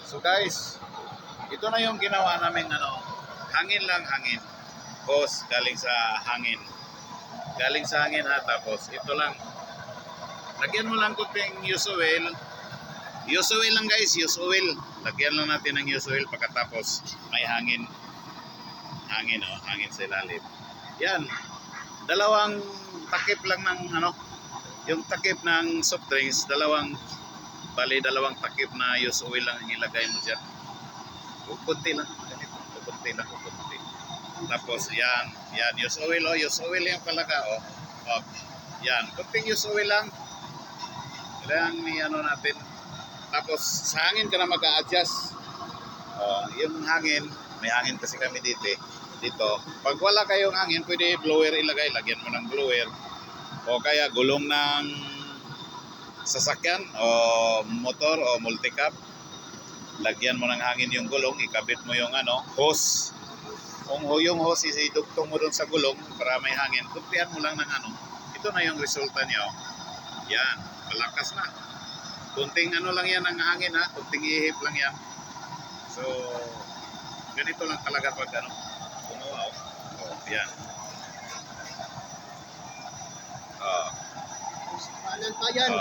So guys, ito na yung ginawa namin hangin lang hangin. Hose galing sa hangin. Galing sa hangin ha, tapos ito lang. Lagyan mo lang kunting use oil. Use oil lang guys, use oil. Lagyan lang natin ng use oil pagkatapos may hangin. Hangin hangin sa ilalim. Yan. Dalawang takip lang ng yung takip ng soft drinks, dalawang takip na use oil lang ang ilagay mo dyan. Kunti lang, ganito, kunti lang, kunti. Tapos yan, use oil use oil yung palaga yan, kunting use oil lang. Kailangan ni natin. Tapos sa hangin ka na mag-a-adjust. Yung hangin, may hangin kasi kami dito. Pag wala kayong hangin, pwede blower ilagay, lagyan mo ng blower. O kaya gulong ng sasakyan o motor o multicab. Lagyan mo ng hangin yung gulong, ikabit mo yung hose. Kung yung hose idugtong mo doon sa gulong para may hangin, kumpihan mo lang ng ito na yung resulta niya. Yan, malakas na. Kunting lang yan ang hangin ha, kunting ihip lang yan. So, ganito lang talaga pag kumuha. Yan. Pa yan.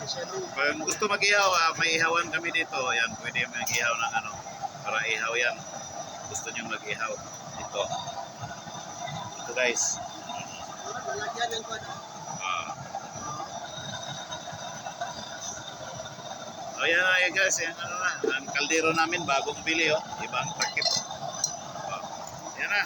Kung gusto mag-ihaw, may ihawan kami dito. Yan, pwede mag-ihaw ng para ihaw yan. Gusto nyo mag-ihaw dito. Ito guys. Lalagyan ng Yan na guys, yan ang kaldero namin bagong bili ibang takip. Yan na.